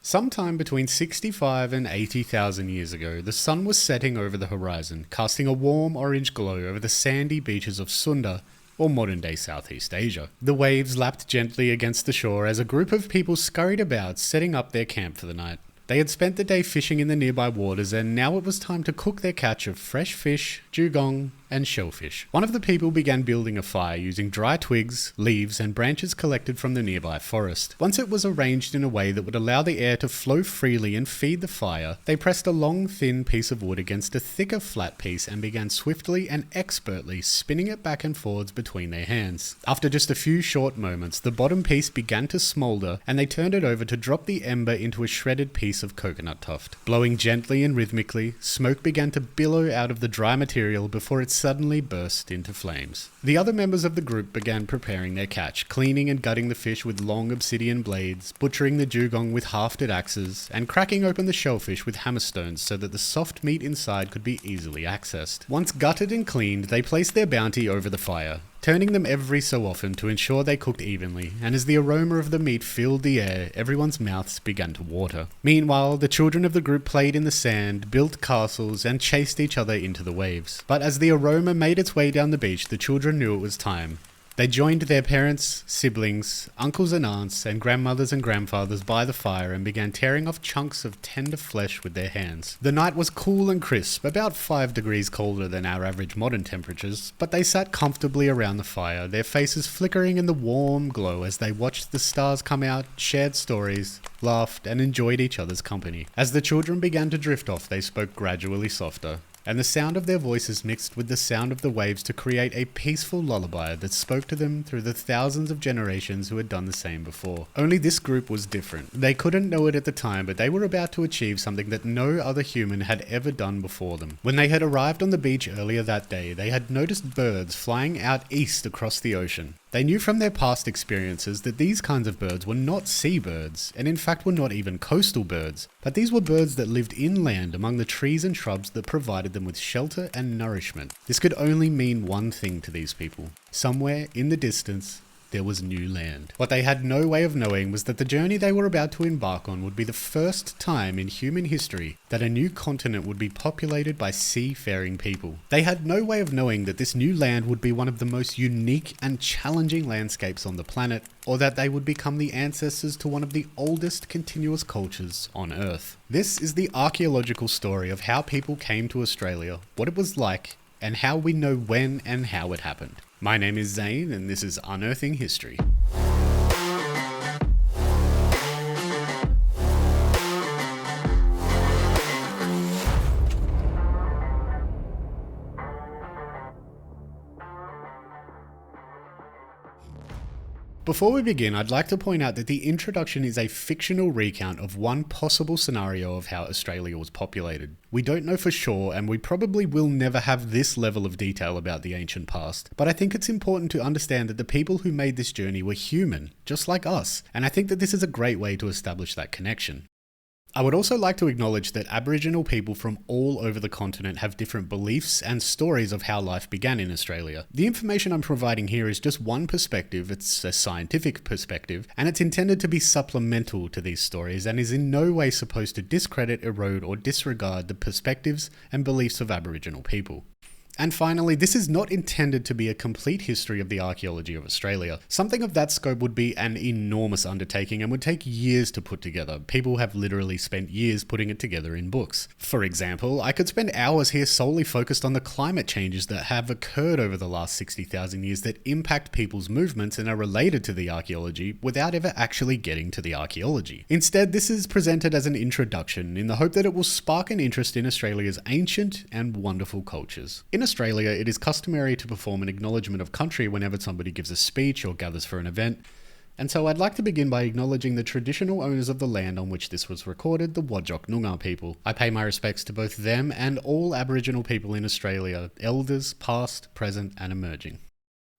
Sometime between 65 and 80,000 years ago, the sun was setting over the horizon, casting a warm orange glow over the sandy beaches of Sunda, or modern-day Southeast Asia. The waves lapped gently against the shore as a group of people scurried about, setting up their camp for the night. They had spent the day fishing in the nearby waters, and now it was time to cook their catch of fresh fish, dugong, and shellfish. One of the people began building a fire using dry twigs, leaves, and branches collected from the nearby forest. Once it was arranged in a way that would allow the air to flow freely and feed the fire, they pressed a long, thin piece of wood against a thicker, flat piece and began swiftly and expertly spinning it back and forwards between their hands. After just a few short moments, the bottom piece began to smolder, and they turned it over to drop the ember into a shredded piece of coconut tuft. Blowing gently and rhythmically, smoke began to billow out of the dry material before it suddenly burst into flames. The other members of the group began preparing their catch, cleaning and gutting the fish with long obsidian blades, butchering the dugong with hafted axes, and cracking open the shellfish with hammerstones so that the soft meat inside could be easily accessed. Once gutted and cleaned, they placed their bounty over the fire, turning them every so often to ensure they cooked evenly, and as the aroma of the meat filled the air, everyone's mouths began to water. Meanwhile, the children of the group played in the sand, built castles, and chased each other into the waves. But as the aroma made its way down the beach, the children knew it was time. They joined their parents, siblings, uncles and aunts, and grandmothers and grandfathers by the fire and began tearing off chunks of tender flesh with their hands. The night was cool and crisp, about 5 degrees colder than our average modern temperatures, but they sat comfortably around the fire, their faces flickering in the warm glow as they watched the stars come out, shared stories, laughed, and enjoyed each other's company. As the children began to drift off, they spoke gradually softer, and the sound of their voices mixed with the sound of the waves to create a peaceful lullaby that spoke to them through the thousands of generations who had done the same before. Only this group was different. They couldn't know it at the time, but they were about to achieve something that no other human had ever done before them. When they had arrived on the beach earlier that day, they had noticed birds flying out east across the ocean. They knew from their past experiences that these kinds of birds were not seabirds, and in fact were not even coastal birds, but these were birds that lived inland among the trees and shrubs that provided them with shelter and nourishment. This could only mean one thing to these people. Somewhere in the distance, there was new land. What they had no way of knowing was that the journey they were about to embark on would be the first time in human history that a new continent would be populated by seafaring people. They had no way of knowing that this new land would be one of the most unique and challenging landscapes on the planet, or that they would become the ancestors to one of the oldest continuous cultures on Earth. This is the archaeological story of how people came to Australia, what it was like, and how we know when and how it happened. My name is Zane, and this is Unearthing History. Before we begin, I'd like to point out that the introduction is a fictional recount of one possible scenario of how Australia was populated. We don't know for sure, and we probably will never have this level of detail about the ancient past, but I think it's important to understand that the people who made this journey were human, just like us, and I think that this is a great way to establish that connection. I would also like to acknowledge that Aboriginal people from all over the continent have different beliefs and stories of how life began in Australia. The information I'm providing here is just one perspective, it's a scientific perspective, and it's intended to be supplemental to these stories and is in no way supposed to discredit, erode, or disregard the perspectives and beliefs of Aboriginal people. And finally, this is not intended to be a complete history of the archaeology of Australia. Something of that scope would be an enormous undertaking and would take years to put together. People have literally spent years putting it together in books. For example, I could spend hours here solely focused on the climate changes that have occurred over the last 60,000 years that impact people's movements and are related to the archaeology without ever actually getting to the archaeology. Instead, this is presented as an introduction in the hope that it will spark an interest in Australia's ancient and wonderful cultures. In Australia, it is customary to perform an acknowledgement of country whenever somebody gives a speech or gathers for an event, and so I'd like to begin by acknowledging the traditional owners of the land on which this was recorded, the Whadjuk Noongar people. I pay my respects to both them and all Aboriginal people in Australia, elders, past, present, and emerging.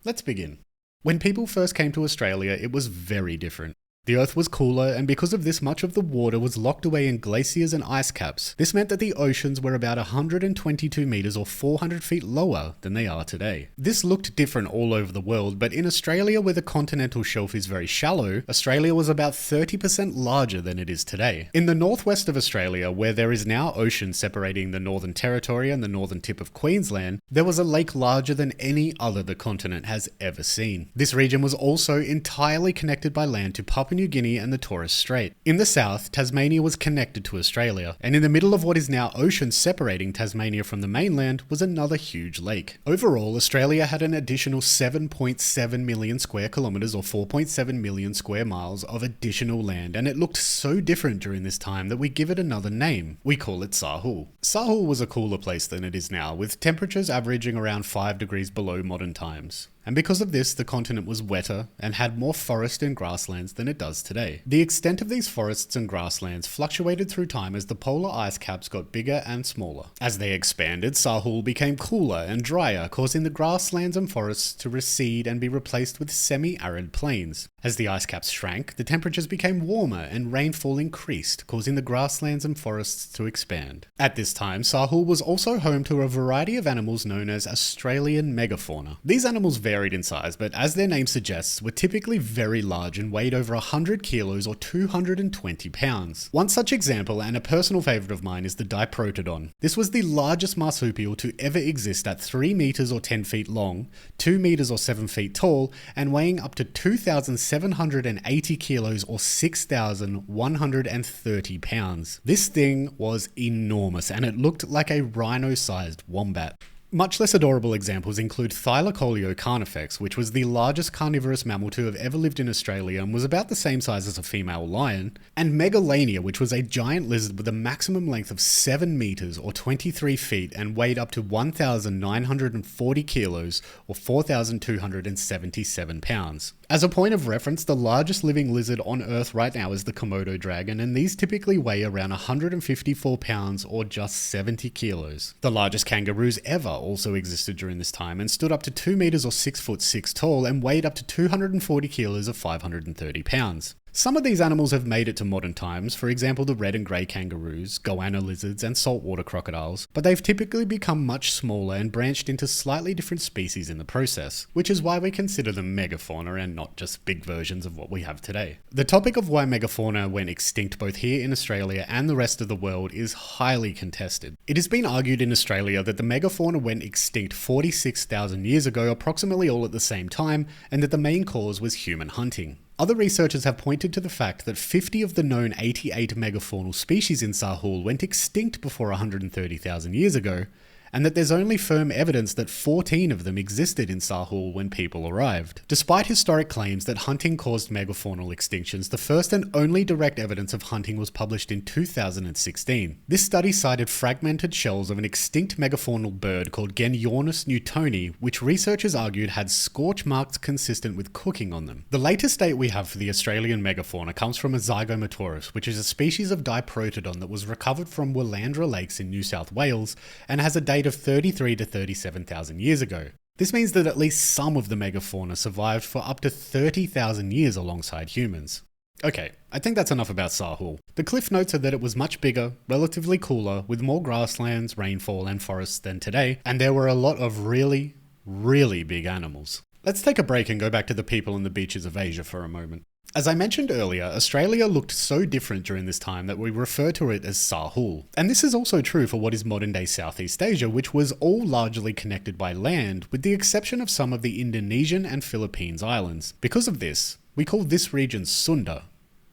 Let's begin. When people first came to Australia, it was very different. The Earth was cooler, and because of this, much of the water was locked away in glaciers and ice caps. This meant that the oceans were about 122 meters or 400 feet lower than they are today. This looked different all over the world, but in Australia, where the continental shelf is very shallow, Australia was about 30% larger than it is today. In the northwest of Australia, where there is now ocean separating the Northern Territory and the northern tip of Queensland, there was a lake larger than any other the continent has ever seen. This region was also entirely connected by land to Papua New Guinea and the Torres Strait. In the south, Tasmania was connected to Australia, and in the middle of what is now ocean separating Tasmania from the mainland was another huge lake. Overall, Australia had an additional 7.7 million square kilometers or 4.7 million square miles of additional land, and it looked so different during this time that we give it another name. We call it Sahul. Sahul was a cooler place than it is now, with temperatures averaging around 5 degrees below modern times. And because of this, the continent was wetter and had more forest and grasslands than it does today. The extent of these forests and grasslands fluctuated through time as the polar ice caps got bigger and smaller. As they expanded, Sahul became cooler and drier, causing the grasslands and forests to recede and be replaced with semi-arid plains. As the ice caps shrank, the temperatures became warmer and rainfall increased, causing the grasslands and forests to expand. At this time, Sahul was also home to a variety of animals known as Australian megafauna. These animals varied in size, but as their name suggests, were typically very large and weighed over 100 kilos or 220 pounds. One such example, and a personal favourite of mine, is the diprotodon. This was the largest marsupial to ever exist at 3 meters or 10 feet long, 2 meters or 7 feet tall, and weighing up to 2,780 kilos or 6,130 pounds. This thing was enormous, and it looked like a rhino-sized wombat. Much less adorable examples include Thylacoleo carnifex, which was the largest carnivorous mammal to have ever lived in Australia and was about the same size as a female lion, and Megalania, which was a giant lizard with a maximum length of 7 meters or 23 feet and weighed up to 1,940 kilos or 4,277 pounds. As a point of reference, the largest living lizard on Earth right now is the Komodo dragon, and these typically weigh around 154 pounds or just 70 kilos. The largest kangaroos ever also existed during this time and stood up to 2 meters or 6 foot 6 tall and weighed up to 240 kilos or 530 pounds. Some of these animals have made it to modern times, for example the red and grey kangaroos, goanna lizards and saltwater crocodiles, but they've typically become much smaller and branched into slightly different species in the process, which is why we consider them megafauna and not just big versions of what we have today. The topic of why megafauna went extinct both here in Australia and the rest of the world is highly contested. It has been argued in Australia that the megafauna went extinct 46,000 years ago, approximately all at the same time, and that the main cause was human hunting. Other researchers have pointed to the fact that 50 of the known 88 megafaunal species in Sahul went extinct before 130,000 years ago, and that there's only firm evidence that 14 of them existed in Sahul when people arrived. Despite historic claims that hunting caused megafaunal extinctions, the first and only direct evidence of hunting was published in 2016. This study cited fragmented shells of an extinct megafaunal bird called Genyornis newtoni, which researchers argued had scorch marks consistent with cooking on them. The latest date we have for the Australian megafauna comes from a Zygomatoris, which is a species of diprotodon that was recovered from Willandra Lakes in New South Wales and has a date of 33 to 37,000 years ago. This means that at least some of the megafauna survived for up to 30,000 years alongside humans. Okay, I think that's enough about Sahul. The cliff notes are that it was much bigger, relatively cooler, with more grasslands, rainfall and forests than today, and there were a lot of really, really big animals. Let's take a break and go back to the people and the beaches of Asia for a moment. As I mentioned earlier, Australia looked so different during this time that we refer to it as Sahul. And this is also true for what is modern-day Southeast Asia, which was all largely connected by land, with the exception of some of the Indonesian and Philippines islands. Because of this, we call this region Sunda,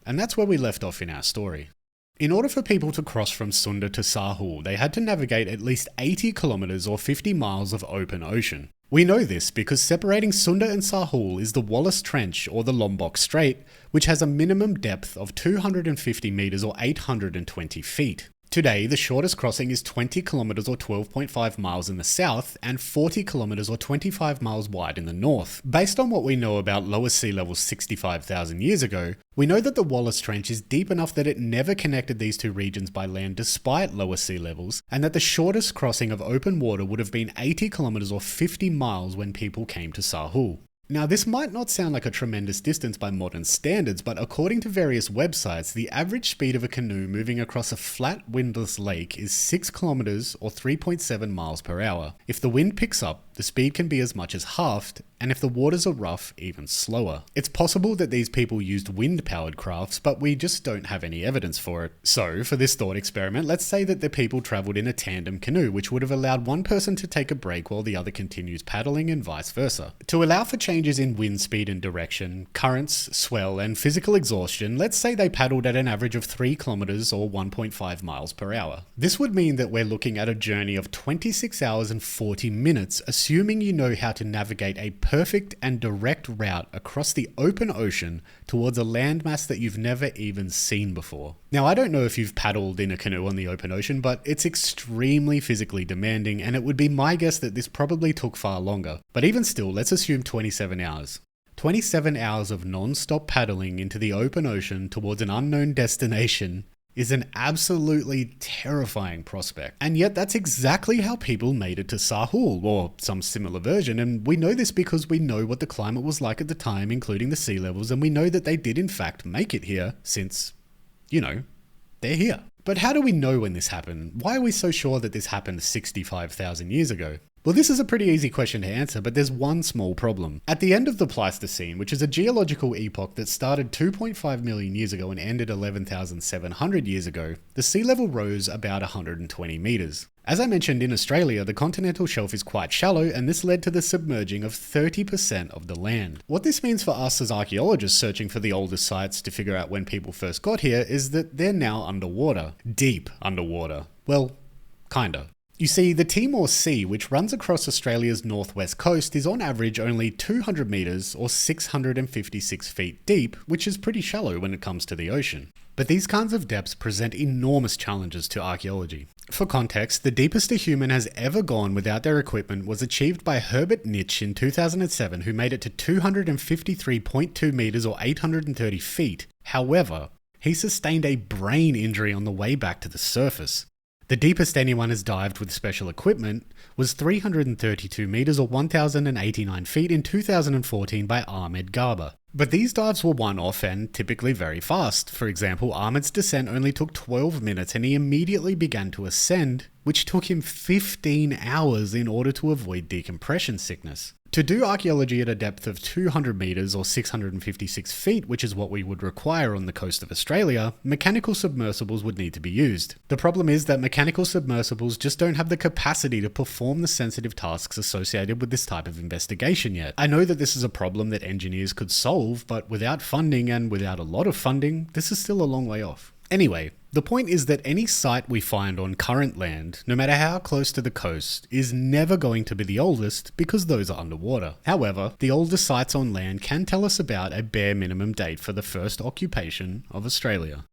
and that's where we left off in our story. In order for people to cross from Sunda to Sahul, they had to navigate at least 80 kilometers or 50 miles of open ocean. We know this because separating Sunda and Sahul is the Wallace Trench or the Lombok Strait, which has a minimum depth of 250 meters or 820 feet. Today, the shortest crossing is 20 kilometers or 12.5 miles in the south and 40 kilometers or 25 miles wide in the north. Based on what we know about lower sea levels 65,000 years ago, we know that the Wallace Trench is deep enough that it never connected these two regions by land despite lower sea levels, and that the shortest crossing of open water would have been 80 kilometers or 50 miles when people came to Sahul. Now, this might not sound like a tremendous distance by modern standards, but according to various websites, the average speed of a canoe moving across a flat, windless lake is 6 kilometers or 3.7 miles per hour. If the wind picks up, the speed can be as much as halved, and if the waters are rough, even slower. It's possible that these people used wind-powered crafts, but we just don't have any evidence for it. So, for this thought experiment, let's say that the people travelled in a tandem canoe, which would have allowed one person to take a break while the other continues paddling and vice versa. To allow for changes in wind speed and direction, currents, swell, and physical exhaustion, let's say they paddled at an average of 3 kilometers or 1.5 miles per hour. This would mean that we're looking at a journey of 26 hours and 40 minutes, assuming you know how to navigate a perfect and direct route across the open ocean towards a landmass that you've never even seen before. Now, I don't know if you've paddled in a canoe on the open ocean, but it's extremely physically demanding, and it would be my guess that this probably took far longer. But even still, let's assume 27 hours. 27 hours of non-stop paddling into the open ocean towards an unknown destination is an absolutely terrifying prospect. And yet that's exactly how people made it to Sahul, or some similar version, and we know this because we know what the climate was like at the time, including the sea levels, and we know that they did in fact make it here since, they're here. But how do we know when this happened? Why are we so sure that this happened 65,000 years ago? Well, this is a pretty easy question to answer, but there's one small problem. At the end of the Pleistocene, which is a geological epoch that started 2.5 million years ago and ended 11,700 years ago, the sea level rose about 120 meters. As I mentioned, in Australia, the continental shelf is quite shallow, and this led to the submerging of 30% of the land. What this means for us as archaeologists searching for the oldest sites to figure out when people first got here is that they're now underwater. Deep underwater. Well, kinda. You see, the Timor Sea, which runs across Australia's northwest coast, is on average only 200 metres or 656 feet deep, which is pretty shallow when it comes to the ocean. But these kinds of depths present enormous challenges to archaeology. For context, the deepest a human has ever gone without their equipment was achieved by Herbert Nitsch in 2007, who made it to 253.2 metres or 830 feet. However, he sustained a brain injury on the way back to the surface. The deepest anyone has dived with special equipment was 332 metres or 1,089 feet in 2014 by Ahmed Garba. But these dives were one-off and typically very fast. For example, Ahmed's descent only took 12 minutes and he immediately began to ascend, which took him 15 hours in order to avoid decompression sickness. To do archaeology at a depth of 200 metres or 656 feet, which is what we would require on the coast of Australia, mechanical submersibles would need to be used. The problem is that mechanical submersibles just don't have the capacity to perform the sensitive tasks associated with this type of investigation yet. I know that this is a problem that engineers could solve, but without funding and without a lot of funding, this is still a long way off. Anyway, the point is that any site we find on current land, no matter how close to the coast, is never going to be the oldest because those are underwater. However, the oldest sites on land can tell us about a bare minimum date for the first occupation of Australia.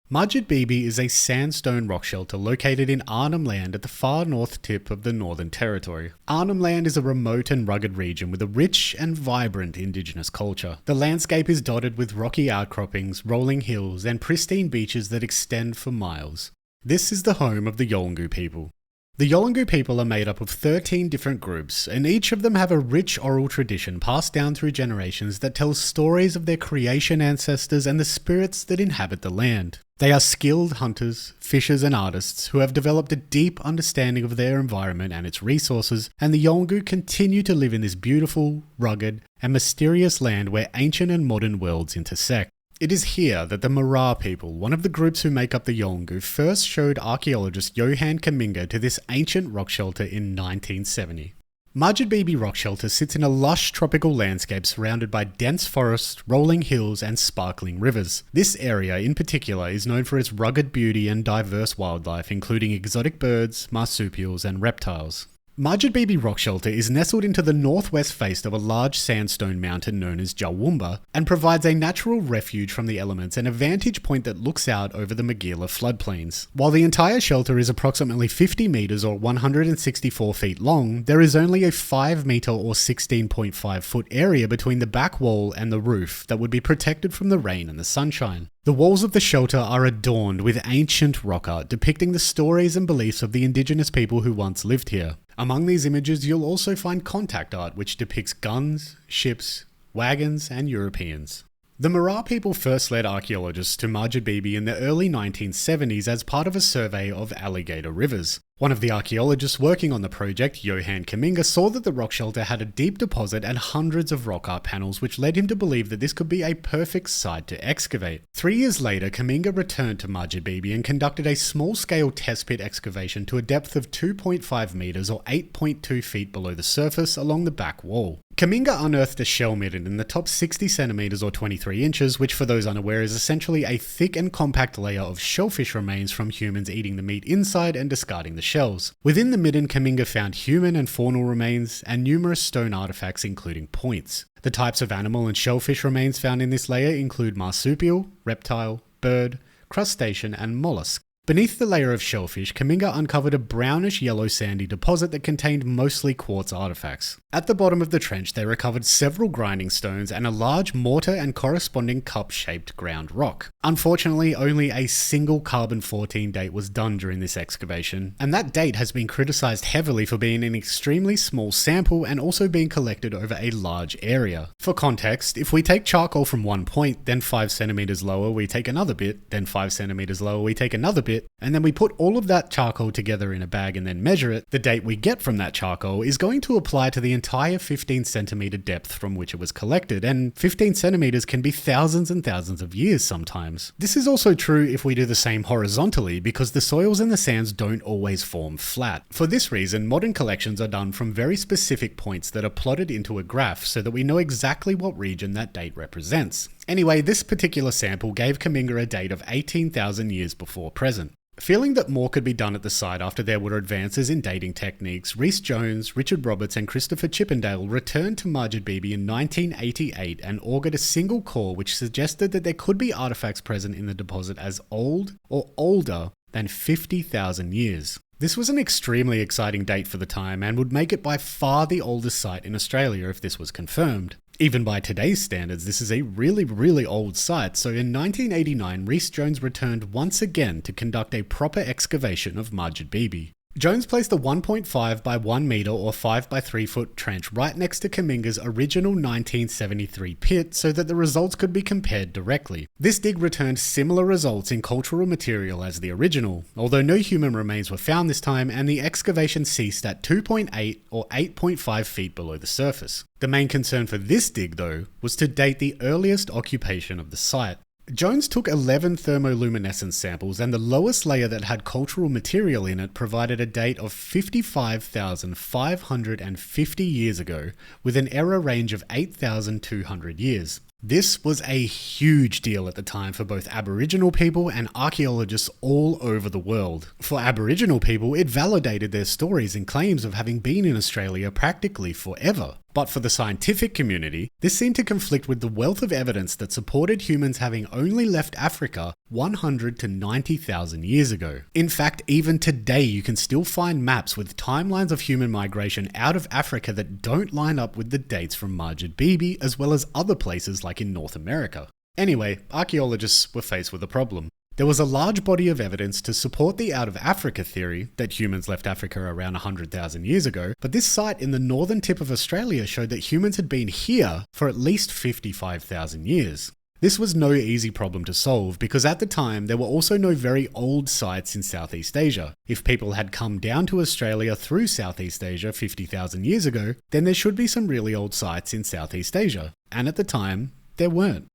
Madjedbebe is a sandstone rock shelter located in Arnhem Land at the far north tip of the Northern Territory. Arnhem Land is a remote and rugged region with a rich and vibrant indigenous culture. The landscape is dotted with rocky outcroppings, rolling hills, and pristine beaches that extend for miles. This is the home of the Yolngu people. The Yolngu people are made up of 13 different groups, and each of them have a rich oral tradition passed down through generations that tells stories of their creation ancestors and the spirits that inhabit the land. They are skilled hunters, fishers, and artists who have developed a deep understanding of their environment and its resources, and the Yolngu continue to live in this beautiful, rugged, and mysterious land where ancient and modern worlds intersect. It is here that the Mara people, one of the groups who make up the Yolngu, first showed archaeologist Johan Kaminga to this ancient rock shelter in 1970. Madjedbebe Rock Shelter sits in a lush tropical landscape surrounded by dense forests, rolling hills, and sparkling rivers. This area in particular is known for its rugged beauty and diverse wildlife, including exotic birds, marsupials, and reptiles. Madjedbebe Rock Shelter is nestled into the northwest face of a large sandstone mountain known as Jawumba and provides a natural refuge from the elements and a vantage point that looks out over the Magilla floodplains. While the entire shelter is approximately 50 metres or 164 feet long, there is only a 5 metre or 16.5 foot area between the back wall and the roof that would be protected from the rain and the sunshine. The walls of the shelter are adorned with ancient rock art depicting the stories and beliefs of the indigenous people who once lived here. Among these images, you'll also find contact art which depicts guns, ships, wagons, and Europeans. The Mara people first led archaeologists to Madjedbebe in the early 1970s as part of a survey of alligator rivers. One of the archaeologists working on the project, Johan Kaminga, saw that the rock shelter had a deep deposit and hundreds of rock art panels, which led him to believe that this could be a perfect site to excavate. 3 years later, Kaminga returned to Madjedbebe and conducted a small-scale test pit excavation to a depth of 2.5 meters or 8.2 feet below the surface along the back wall. Kaminga unearthed a shell midden in the top 60 centimeters or 23 inches, which for those unaware is essentially a thick and compact layer of shellfish remains from humans eating the meat inside and discarding the shells. Within the midden, Kaminga found human and faunal remains and numerous stone artifacts including points. The types of animal and shellfish remains found in this layer include marsupial, reptile, bird, crustacean and mollusk. Beneath the layer of shellfish, Kaminga uncovered a brownish yellow sandy deposit that contained mostly quartz artifacts. At the bottom of the trench, they recovered several grinding stones and a large mortar and corresponding cup-shaped ground rock. Unfortunately, only a single carbon-14 date was done during this excavation, and that date has been criticized heavily for being an extremely small sample and also being collected over a large area. For context, if we take charcoal from one point, then 5 centimeters lower we take another bit, then 5 centimeters lower we take another bit, and then we put all of that charcoal together in a bag and then measure it, the date we get from that charcoal is going to apply to the entire 15 centimeter depth from which it was collected, and 15 centimeters can be thousands and thousands of years sometimes. This is also true if we do the same horizontally, because the soils and the sands don't always form flat. For this reason, modern collections are done from very specific points that are plotted into a graph so that we know exactly what region that date represents. Anyway, this particular sample gave Kaminga a date of 18,000 years before present. Feeling that more could be done at the site after there were advances in dating techniques, Rhys Jones, Richard Roberts and Christopher Chippendale returned to Madjedbebe in 1988 and augured a single core which suggested that there could be artifacts present in the deposit as old or older than 50,000 years. This was an extremely exciting date for the time and would make it by far the oldest site in Australia if this was confirmed. Even by today's standards, this is a really old site, so in 1989, Rhys Jones returned once again to conduct a proper excavation of Madjedbebe. Jones placed a 1.5 by 1 meter or 5 by 3 foot trench right next to Kaminga's original 1973 pit so that the results could be compared directly. This dig returned similar results in cultural material as the original, although no human remains were found this time and the excavation ceased at 2.8 or 8.5 feet below the surface. The main concern for this dig, though, was to date the earliest occupation of the site. Jones took 11 thermoluminescence samples and the lowest layer that had cultural material in it provided a date of 55,550 years ago with an error range of 8,200 years. This was a huge deal at the time for both Aboriginal people and archaeologists all over the world. For Aboriginal people, it validated their stories and claims of having been in Australia practically forever. But for the scientific community, this seemed to conflict with the wealth of evidence that supported humans having only left Africa 100 to 90,000 years ago. In fact, even today you can still find maps with timelines of human migration out of Africa that don't line up with the dates from Madjedbebe, as well as other places like in North America. Anyway, archaeologists were faced with a problem. There was a large body of evidence to support the out of Africa theory that humans left Africa around 100,000 years ago, but this site in the northern tip of Australia showed that humans had been here for at least 55,000 years. This was no easy problem to solve because at the time there were also no very old sites in Southeast Asia. If people had come down to Australia through Southeast Asia 50,000 years ago, then there should be some really old sites in Southeast Asia, and at the time, there weren't.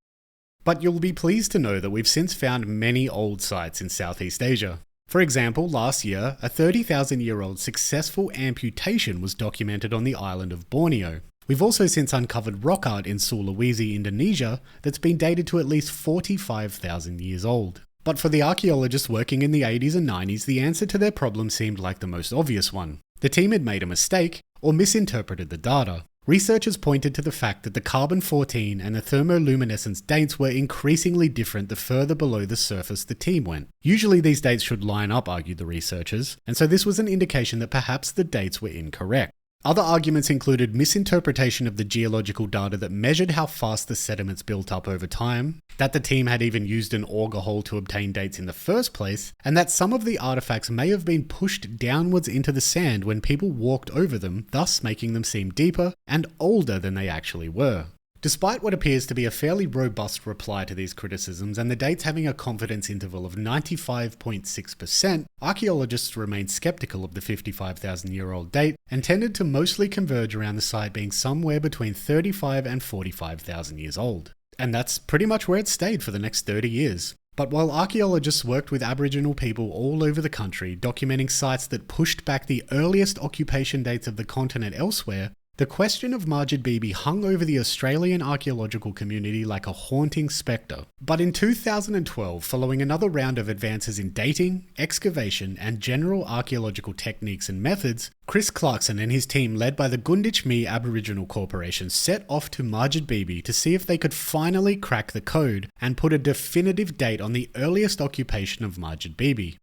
But you'll be pleased to know that we've since found many old sites in Southeast Asia. For example, last year, a 30,000-year-old successful amputation was documented on the island of Borneo. We've also since uncovered rock art in Sulawesi, Indonesia, that's been dated to at least 45,000 years old. But for the archaeologists working in the 80s and 90s, the answer to their problem seemed like the most obvious one. The team had made a mistake, or misinterpreted the data. Researchers pointed to the fact that the carbon-14 and the thermoluminescence dates were increasingly different the further below the surface the team went. Usually these dates should line up, argued the researchers, and so this was an indication that perhaps the dates were incorrect. Other arguments included misinterpretation of the geological data that measured how fast the sediments built up over time, that the team had even used an auger hole to obtain dates in the first place, and that some of the artifacts may have been pushed downwards into the sand when people walked over them, thus making them seem deeper and older than they actually were. Despite what appears to be a fairly robust reply to these criticisms and the dates having a confidence interval of 95.6%, archaeologists remained skeptical of the 55,000-year-old date and tended to mostly converge around the site being somewhere between 35 and 45,000 years old. And that's pretty much where it stayed for the next 30 years. But while archaeologists worked with Aboriginal people all over the country, documenting sites that pushed back the earliest occupation dates of the continent elsewhere, the question of Madjedbebe hung over the Australian archaeological community like a haunting spectre. But in 2012, following another round of advances in dating, excavation, and general archaeological techniques and methods, Chris Clarkson and his team led by the Gunditjmee Aboriginal Corporation set off to Madjedbebe to see if they could finally crack the code and put a definitive date on the earliest occupation of Madjedbebe.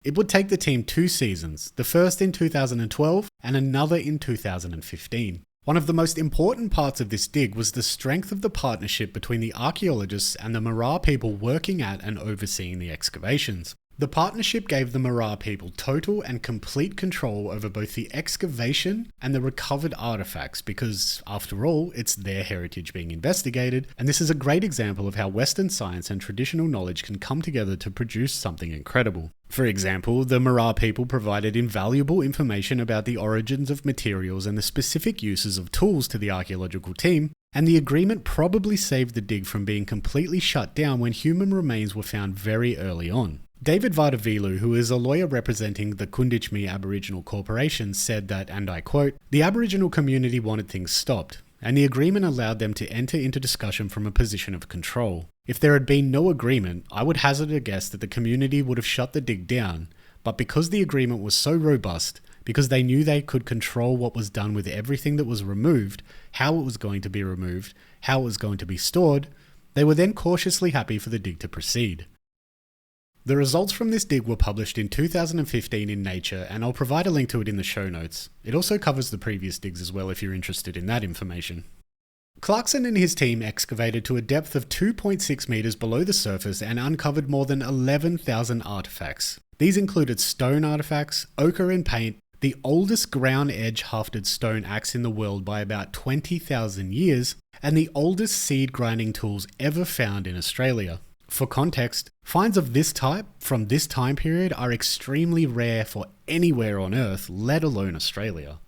It would take the team 2 seasons, the first in 2012 and another in 2015. One of the most important parts of this dig was the strength of the partnership between the archaeologists and the Mirarr people working at and overseeing the excavations. The partnership gave the Mirarr people total and complete control over both the excavation and the recovered artifacts because, after all, it's their heritage being investigated, and this is a great example of how Western science and traditional knowledge can come together to produce something incredible. For example, the Mirarr people provided invaluable information about the origins of materials and the specific uses of tools to the archaeological team, and the agreement probably saved the dig from being completely shut down when human remains were found very early on. David Vardavilu, who is a lawyer representing the Gunditjmee Aboriginal Corporation, said that, and I quote, "The Aboriginal community wanted things stopped, and the agreement allowed them to enter into discussion from a position of control. If there had been no agreement, I would hazard a guess that the community would have shut the dig down, but because the agreement was so robust, because they knew they could control what was done with everything that was removed, how it was going to be removed, how it was going to be stored, they were then cautiously happy for the dig to proceed." The results from this dig were published in 2015 in Nature, and I'll provide a link to it in the show notes. It also covers the previous digs as well if you're interested in that information. Clarkson and his team excavated to a depth of 2.6 meters below the surface and uncovered more than 11,000 artifacts. These included stone artifacts, ochre and paint, the oldest ground edge hafted stone axe in the world by about 20,000 years, and the oldest seed grinding tools ever found in Australia. For context, finds of this type from this time period are extremely rare for anywhere on Earth, let alone Australia.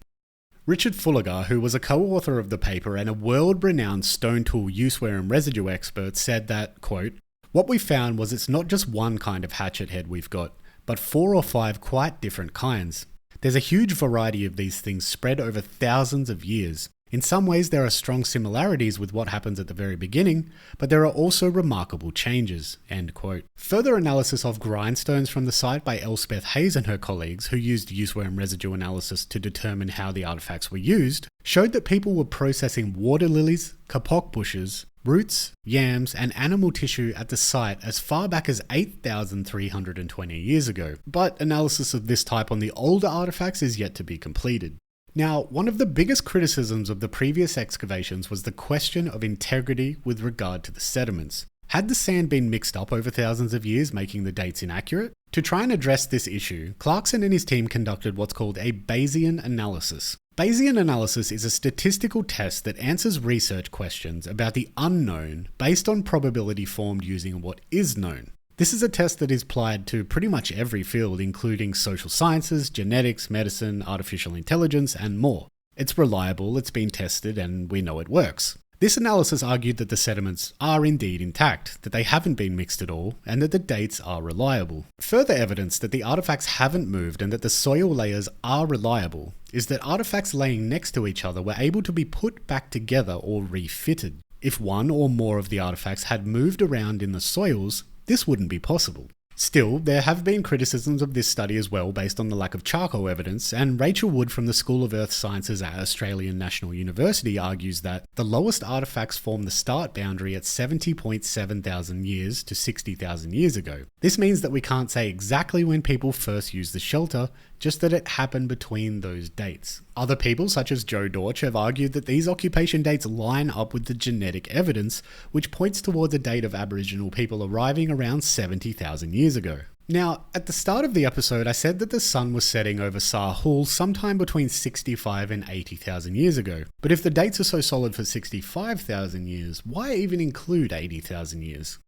Richard Fulligar, who was a co-author of the paper and a world-renowned stone tool useware and residue expert, said that, quote, "What we found was it's not just one kind of hatchet head we've got, but 4 or 5 quite different kinds. There's a huge variety of these things spread over thousands of years. In some ways there are strong similarities with what happens at the very beginning, but there are also remarkable changes." End quote. Further analysis of grindstones from the site by Elspeth Hayes and her colleagues, who used useware and residue analysis to determine how the artifacts were used, showed that people were processing water lilies, kapok bushes, roots, yams, and animal tissue at the site as far back as 8,320 years ago. But analysis of this type on the older artifacts is yet to be completed. Now, one of the biggest criticisms of the previous excavations was the question of integrity with regard to the sediments. Had the sand been mixed up over thousands of years, making the dates inaccurate? To try and address this issue, Clarkson and his team conducted what's called a Bayesian analysis. Bayesian analysis is a statistical test that answers research questions about the unknown based on probability formed using what is known. This is a test that is applied to pretty much every field, including social sciences, genetics, medicine, artificial intelligence, and more. It's reliable, it's been tested, and we know it works. This analysis argued that the sediments are indeed intact, that they haven't been mixed at all, and that the dates are reliable. Further evidence that the artifacts haven't moved and that the soil layers are reliable is that artifacts laying next to each other were able to be put back together or refitted. If one or more of the artifacts had moved around in the soils, this wouldn't be possible. Still, there have been criticisms of this study as well based on the lack of charcoal evidence, and Rachel Wood from the School of Earth Sciences at Australian National University argues that the lowest artifacts form the start boundary at 70.7 thousand years to 60,000 years ago. This means that we can't say exactly when people first used the shelter just that it happened between those dates. Other people, such as Joe Dorch, have argued that these occupation dates line up with the genetic evidence, which points towards a date of Aboriginal people arriving around 70,000 years ago. Now, at the start of the episode, I said that the sun was setting over Sahul sometime between 65 and 80,000 years ago. But if the dates are so solid for 65,000 years, why even include 80,000 years?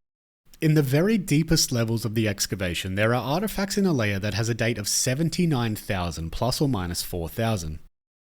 In the very deepest levels of the excavation, there are artifacts in a layer that has a date of 79,000 plus or minus 4,000.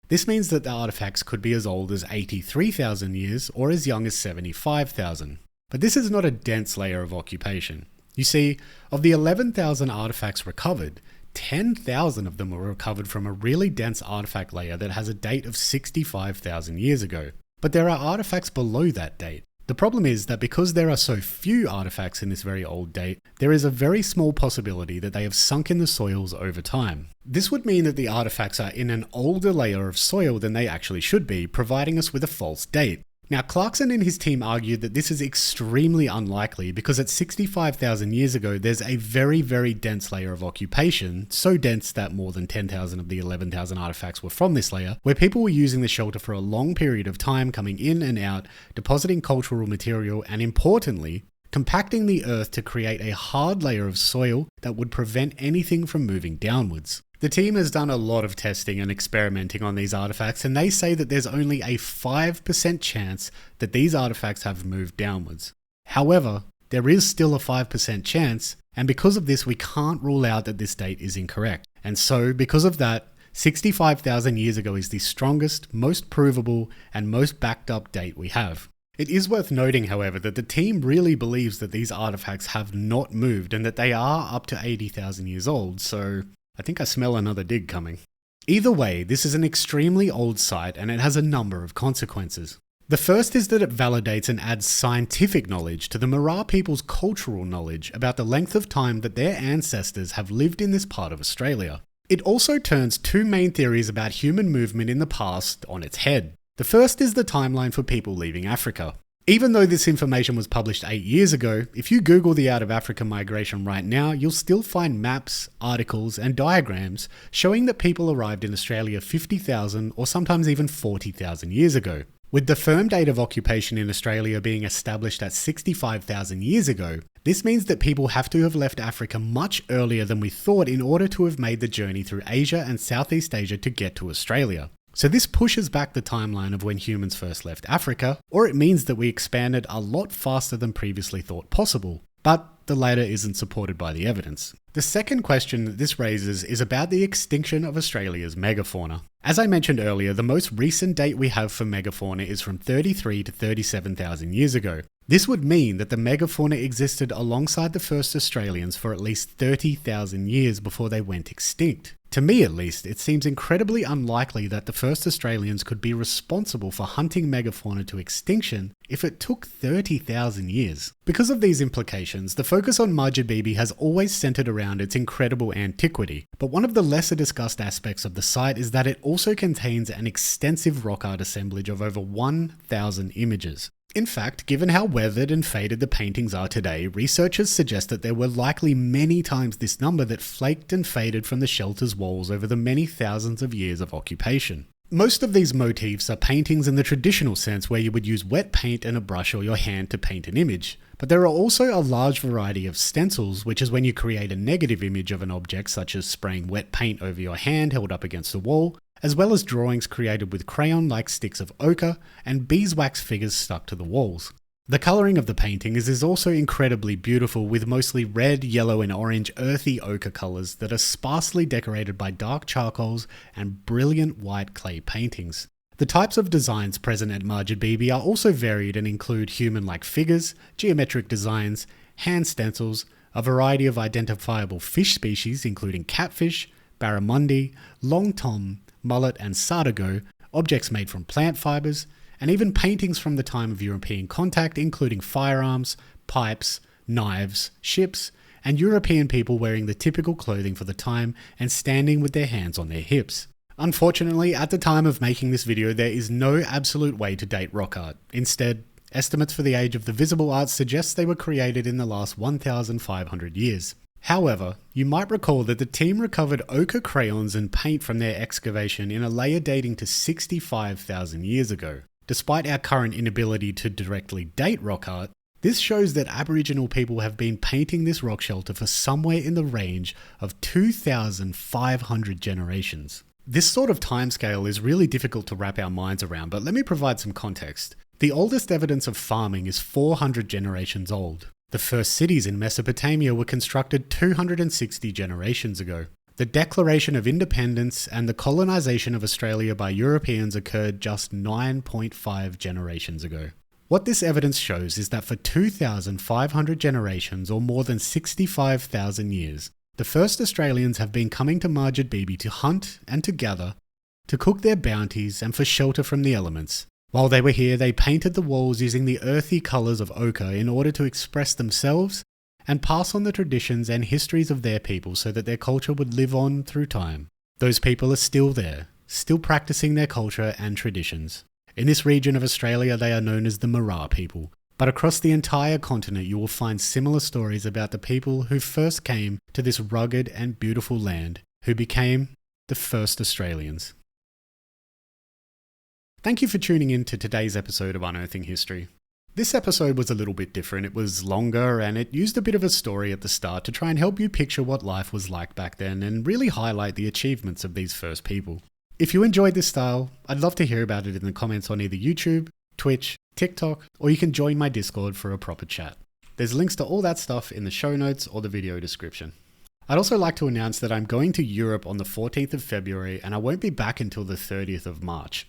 This means that the artifacts could be as old as 83,000 years or as young as 75,000. But this is not a dense layer of occupation. You see, of the 11,000 artifacts recovered, 10,000 of them were recovered from a really dense artifact layer that has a date of 65,000 years ago. But there are artifacts below that date. The problem is that because there are so few artifacts in this very old date, there is a very small possibility that they have sunk in the soils over time. This would mean that the artifacts are in an older layer of soil than they actually should be, providing us with a false date. Now, Clarkson and his team argued that this is extremely unlikely because at 65,000 years ago, there's a very, very dense layer of occupation, so dense that more than 10,000 of the 11,000 artifacts were from this layer, where people were using the shelter for a long period of time, coming in and out, depositing cultural material, and importantly, compacting the earth to create a hard layer of soil that would prevent anything from moving downwards. The team has done a lot of testing and experimenting on these artifacts, and they say that there's only a 5% chance that these artifacts have moved downwards. However, there is still a 5% chance, and because of this we can't rule out that this date is incorrect. And so, because of that, 65,000 years ago is the strongest, most provable, and most backed up date we have. It is worth noting, however, that the team really believes that these artifacts have not moved and that they are up to 80,000 years old, so I think I smell another dig coming. Either way, this is an extremely old site and it has a number of consequences. The first is that it validates and adds scientific knowledge to the Mara people's cultural knowledge about the length of time that their ancestors have lived in this part of Australia. It also turns two main theories about human movement in the past on its head. The first is the timeline for people leaving Africa. Even though this information was published 8 years ago, if you Google the out of Africa migration right now, you'll still find maps, articles, and diagrams showing that people arrived in Australia 50,000 or sometimes even 40,000 years ago. With the firm date of occupation in Australia being established at 65,000 years ago, this means that people have to have left Africa much earlier than we thought in order to have made the journey through Asia and Southeast Asia to get to Australia. So this pushes back the timeline of when humans first left Africa, or it means that we expanded a lot faster than previously thought possible. But the latter isn't supported by the evidence. The second question that this raises is about the extinction of Australia's megafauna. As I mentioned earlier, the most recent date we have for megafauna is from 33 to 37,000 years ago. This would mean that the megafauna existed alongside the first Australians for at least 30,000 years before they went extinct. To me at least, it seems incredibly unlikely that the first Australians could be responsible for hunting megafauna to extinction if it took 30,000 years. Because of these implications, the focus on Madjedbebe has always centered around its incredible antiquity, but one of the lesser discussed aspects of the site is that it also contains an extensive rock art assemblage of over 1,000 images. In fact, given how weathered and faded the paintings are today, researchers suggest that there were likely many times this number that flaked and faded from the shelter's walls over the many thousands of years of occupation. Most of these motifs are paintings in the traditional sense where you would use wet paint and a brush or your hand to paint an image. But there are also a large variety of stencils, which is when you create a negative image of an object such as spraying wet paint over your hand held up against a wall, as well as drawings created with crayon-like sticks of ochre and beeswax figures stuck to the walls. The colouring of the paintings is also incredibly beautiful, with mostly red, yellow and orange earthy ochre colours that are sparsely decorated by dark charcoals and brilliant white clay paintings. The types of designs present at Madjedbebe are also varied and include human-like figures, geometric designs, hand stencils, a variety of identifiable fish species including catfish, barramundi, long tom, mullet and sardigo, objects made from plant fibres, and even paintings from the time of European contact including firearms, pipes, knives, ships, and European people wearing the typical clothing for the time and standing with their hands on their hips. Unfortunately, at the time of making this video, there is no absolute way to date rock art. Instead, estimates for the age of the visible art suggest they were created in the last 1,500 years. However, you might recall that the team recovered ochre crayons and paint from their excavation in a layer dating to 65,000 years ago. Despite our current inability to directly date rock art, this shows that Aboriginal people have been painting this rock shelter for somewhere in the range of 2,500 generations. This sort of timescale is really difficult to wrap our minds around, but let me provide some context. The oldest evidence of farming is 400 generations old. The first cities in Mesopotamia were constructed 260 generations ago. The Declaration of Independence and the colonization of Australia by Europeans occurred just 9.5 generations ago. What this evidence shows is that for 2,500 generations, or more than 65,000 years, the first Australians have been coming to Madjedbebe to hunt and to gather, to cook their bounties and for shelter from the elements. While they were here, they painted the walls using the earthy colours of ochre in order to express themselves and pass on the traditions and histories of their people so that their culture would live on through time. Those people are still there, still practicing their culture and traditions. In this region of Australia, they are known as the Mirarr people. But across the entire continent, you will find similar stories about the people who first came to this rugged and beautiful land, who became the first Australians. Thank you for tuning in to today's episode of Unearthing History. This episode was a little bit different. It was longer and it used a bit of a story at the start to try and help you picture what life was like back then and really highlight the achievements of these first people. If you enjoyed this style, I'd love to hear about it in the comments on either YouTube, Twitch, TikTok, or you can join my Discord for a proper chat. There's links to all that stuff in the show notes or the video description. I'd also like to announce that I'm going to Europe on the 14th of February and I won't be back until the 30th of March.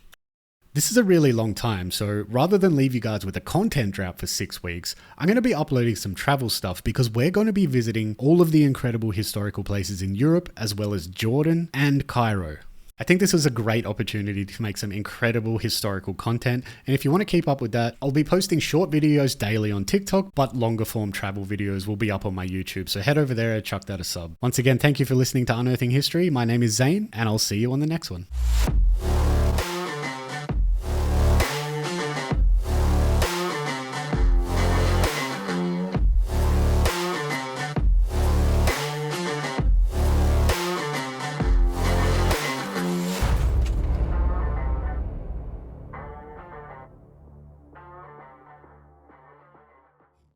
This is a really long time, so rather than leave you guys with a content drought for 6 weeks, I'm going to be uploading some travel stuff because we're going to be visiting all of the incredible historical places in Europe as well as Jordan and Cairo. I think this is a great opportunity to make some incredible historical content, and if you want to keep up with that, I'll be posting short videos daily on TikTok, but longer form travel videos will be up on my YouTube, so head over there and chuck that a sub. Once again, thank you for listening to Unearthing History. My name is Zane, and I'll see you on the next one.